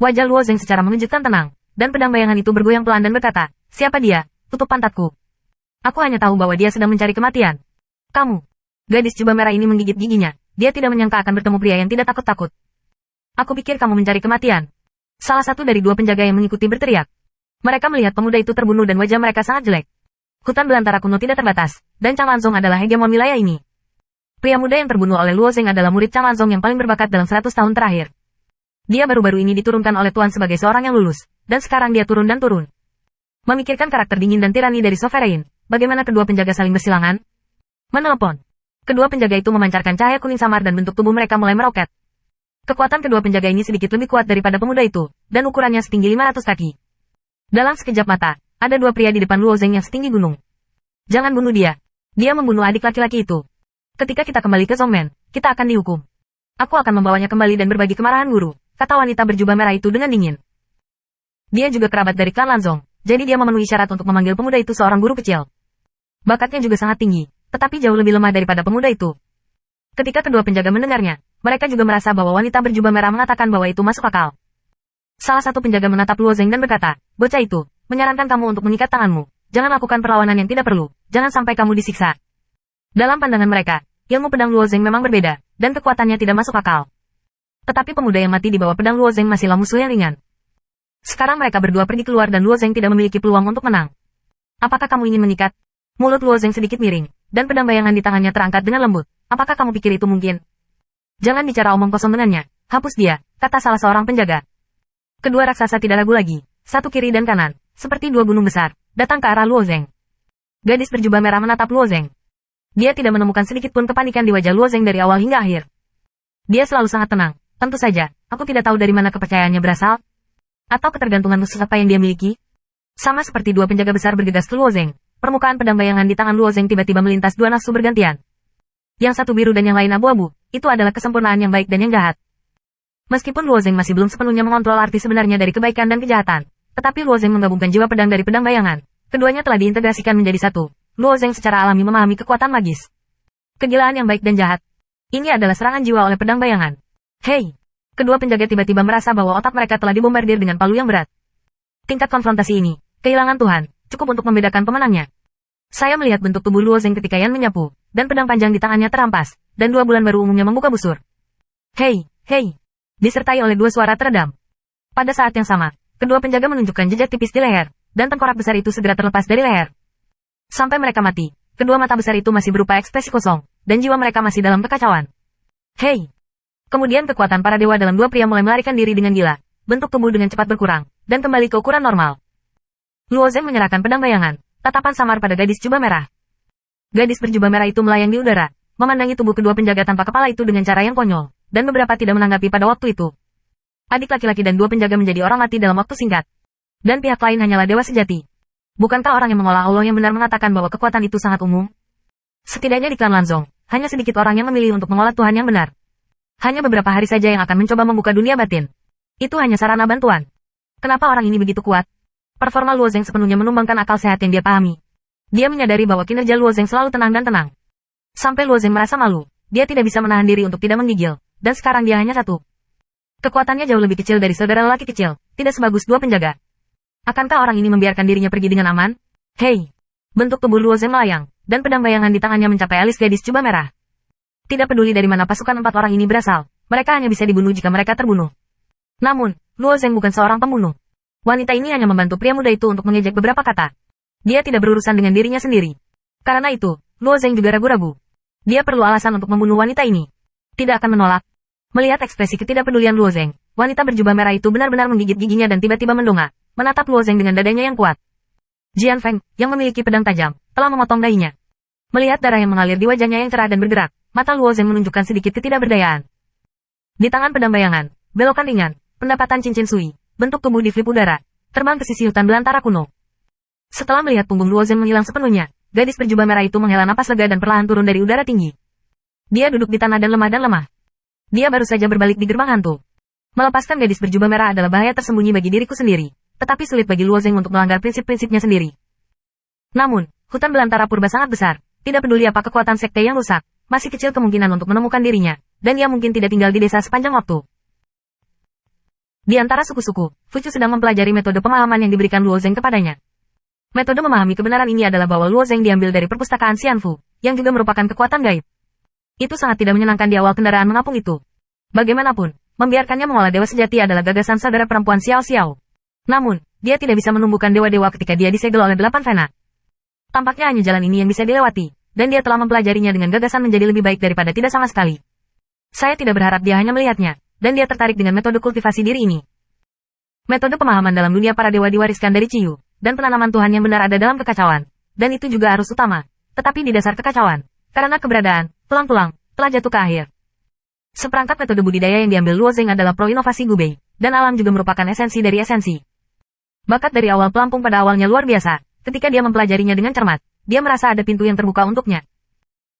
Wajah Luo Zeng secara mengejutkan tenang, dan pedang bayangan itu bergoyang pelan dan berkata, siapa dia? Tutup pantatku. Aku hanya tahu bahwa dia sedang mencari kematian. Kamu. Gadis jubah merah ini menggigit giginya. Dia tidak menyangka akan bertemu pria yang tidak takut-takut. Aku pikir kamu mencari kematian. Salah satu dari dua penjaga yang mengikuti berteriak. Mereka melihat pemuda itu terbunuh dan wajah mereka sangat jelek. Hutan belantara kuno tidak terbatas, dan Chang Lanzong adalah hegemon wilayah ini. Pria muda yang terbunuh oleh Luo Zeng adalah murid Chang Lanzong yang paling berbakat dalam 100 tahun terakhir. Dia baru-baru ini diturunkan oleh Tuan sebagai seorang yang lulus, dan sekarang dia turun dan turun. Memikirkan karakter dingin dan tirani dari Sovereign, bagaimana kedua penjaga saling bersilangan? Menelepon. Kedua penjaga itu memancarkan cahaya kuning samar dan bentuk tubuh mereka mulai meroket. Kekuatan kedua penjaga ini sedikit lebih kuat daripada pemuda itu, dan ukurannya setinggi 500 kaki. Dalam sekejap mata, ada dua pria di depan Luo Zeng yang setinggi gunung. Jangan bunuh dia. Dia membunuh adik laki-laki itu. Ketika kita kembali ke Zongmen, kita akan dihukum. Aku akan membawanya kembali dan berbagi kemarahan guru, kata wanita berjubah merah itu dengan dingin. Dia juga kerabat dari klan Lanzong, jadi dia memenuhi syarat untuk memanggil pemuda itu seorang guru kecil. Bakatnya juga sangat tinggi, tetapi jauh lebih lemah daripada pemuda itu. Ketika kedua penjaga mendengarnya, mereka juga merasa bahwa wanita berjubah merah mengatakan bahwa itu masuk akal. Salah satu penjaga menatap Luo Zeng dan berkata, bocah itu, menyarankan kamu untuk mengikat tanganmu. Jangan lakukan perlawanan yang tidak perlu, jangan sampai kamu disiksa. Dalam pandangan mereka, ilmu pedang Luo Zeng memang berbeda, dan kekuatannya tidak masuk akal. Tetapi pemuda yang mati di bawah pedang Luo Zeng masihlah musuh yang ringan. Sekarang mereka berdua pergi keluar dan Luo Zeng tidak memiliki peluang untuk menang. Apakah kamu ingin mengikat? Mulut Luo Zeng sedikit miring, dan pedang bayangan di tangannya terangkat dengan lembut. Apakah kamu pikir itu mungkin? Jangan bicara omong kosong dengannya, hapus dia, kata salah seorang penjaga. Kedua raksasa tidak ragu lagi, satu kiri dan kanan, seperti dua gunung besar, datang ke arah Luo Zeng. Gadis berjubah merah menatap Luo Zeng. Dia tidak menemukan sedikit pun kepanikan di wajah Luo Zeng dari awal hingga akhir. Dia selalu sangat tenang. Tentu saja, aku tidak tahu dari mana kepercayaannya berasal. Atau ketergantungan khusus apa yang dia miliki. Sama seperti dua penjaga besar bergegas ke Luo Zeng, permukaan pedang bayangan di tangan Luo Zeng tiba-tiba melintas dua nafsu bergantian. Yang satu biru dan yang lain abu-abu, itu adalah kesempurnaan yang baik dan yang jahat. Meskipun Luo Zeng masih belum sepenuhnya mengontrol arti sebenarnya dari kebaikan dan kejahatan, tetapi Luo Zeng menggabungkan jiwa pedang dari pedang bayangan. Keduanya telah diintegrasikan menjadi satu. Luo Zeng secara alami memahami kekuatan magis. Kegilaan yang baik dan jahat. Ini adalah serangan jiwa oleh pedang bayangan. Hei! Kedua penjaga tiba-tiba merasa bahwa otak mereka telah dibombardir dengan palu yang berat. Tingkat konfrontasi ini, kehilangan Tuhan, cukup untuk membedakan pemenangnya. Saya melihat bentuk tubuh Luo Zeng ketika Yan menyapu, dan pedang panjang di tangannya terampas, dan 2 bulan baru umumnya membuka busur. Hei! Hei! Disertai oleh 2 suara teredam. Pada saat yang sama, kedua penjaga menunjukkan jejak tipis di leher, dan tengkorak besar itu segera terlepas dari leher. Sampai mereka mati, kedua mata besar itu masih berupa ekspresi kosong, dan jiwa mereka masih dalam kekacauan. Hei! Kemudian kekuatan para dewa dalam 2 pria mulai melarikan diri dengan gila, bentuk tubuh dengan cepat berkurang, dan kembali ke ukuran normal. Luo Zeng menyerahkan pedang bayangan, tatapan samar pada gadis jubah merah. Gadis berjubah merah itu melayang di udara, memandangi tubuh kedua penjaga tanpa kepala itu dengan cara yang konyol, dan beberapa tidak menanggapi pada waktu itu. Adik laki-laki dan 2 penjaga menjadi orang mati dalam waktu singkat. Dan pihak lain hanyalah dewa sejati. Bukankah orang yang mengolah Allah yang benar mengatakan bahwa kekuatan itu sangat umum? Setidaknya di klan Lanzong, hanya sedikit orang yang memilih untuk mengolah Tuhan yang benar. Hanya beberapa hari saja yang akan mencoba membuka dunia batin. Itu hanya sarana bantuan. Kenapa orang ini begitu kuat? Performa Luo Zeng sepenuhnya menumbangkan akal sehat yang dia pahami. Dia menyadari bahwa kinerja Luo Zeng selalu tenang dan tenang. Sampai Luo Zeng merasa malu, dia tidak bisa menahan diri untuk tidak menggigil, dan sekarang dia hanya satu. Kekuatannya jauh lebih kecil dari saudara lelaki kecil, tidak sebagus 2 penjaga. Akankah orang ini membiarkan dirinya pergi dengan aman? Hei! Bentuk tubuh Luo Zeng melayang, dan pedang bayangan di tangannya mencapai alis gadis jubah merah. Tidak peduli dari mana pasukan 4 orang ini berasal, mereka hanya bisa dibunuh jika mereka terbunuh. Namun, Luo Zeng bukan seorang pembunuh. Wanita ini hanya membantu pria muda itu untuk mengejek beberapa kata. Dia tidak berurusan dengan dirinya sendiri. Karena itu, Luo Zeng juga ragu-ragu. Dia perlu alasan untuk membunuh wanita ini. Tidak akan menolak. Melihat ekspresi ketidakpedulian Luo Zeng, wanita berjubah merah itu benar-benar menggigit giginya dan tiba-tiba mendongak, menatap Luo Zeng dengan dadanya yang kuat. Jian Feng, yang memiliki pedang tajam, telah memotong dahinya. Melihat darah yang mengalir di wajahnya yang cerah dan bergerak, mata Luo Zeng menunjukkan sedikit ketidakberdayaan. Di tangan pedang bayangan, belokan ringan, pendapatan cincin sui, bentuk tubuh di flip udara, terbang ke sisi hutan belantara kuno. Setelah melihat punggung Luo Zeng menghilang sepenuhnya, gadis berjubah merah itu menghela napas lega dan perlahan turun dari udara tinggi. Dia duduk di tanah dan lemah. Dia baru saja berbalik di gerbang hantu. Melepaskan gadis berjubah merah adalah bahaya tersembunyi bagi diriku sendiri, tetapi sulit bagi Luo Zeng untuk melanggar prinsip-prinsipnya sendiri. Namun, hutan belantara purba sangat besar, tidak peduli apa kekuatan sekte yang rusak, masih kecil kemungkinan untuk menemukan dirinya, dan ia mungkin tidak tinggal di desa sepanjang waktu. Di antara suku-suku, Fuchu sedang mempelajari metode pemahaman yang diberikan Luo Zeng kepadanya. Metode memahami kebenaran ini adalah bahwa Luo Zeng diambil dari perpustakaan Xianfu, yang juga merupakan kekuatan gaib. Itu sangat tidak menyenangkan di awal kendaraan mengapung itu. Bagaimanapun, membiarkannya mengolah dewa sejati adalah gagasan saudara perempuan Xiao Xiao. Namun, dia tidak bisa menumbuhkan dewa-dewa ketika dia disegel oleh 8 Vena. Tampaknya hanya jalan ini yang bisa dilewati, dan dia telah mempelajarinya dengan gagasan menjadi lebih baik daripada tidak sama sekali. Saya tidak berharap dia hanya melihatnya, dan dia tertarik dengan metode kultivasi diri ini. Metode pemahaman dalam dunia para dewa diwariskan dari Ciyu, dan penanaman Tuhan yang benar ada dalam kekacauan. Dan itu juga arus utama, tetapi di dasar kekacauan, karena keberadaan, tulang-tulang, telah jatuh ke akhir. Seperangkat metode budidaya yang diambil Luo Zeng adalah pro-inovasi Gubei, dan alam juga merupakan esensi dari esensi. Bakat dari awal pelampung pada awalnya luar biasa, ketika dia mempelajarinya dengan cermat, dia merasa ada pintu yang terbuka untuknya,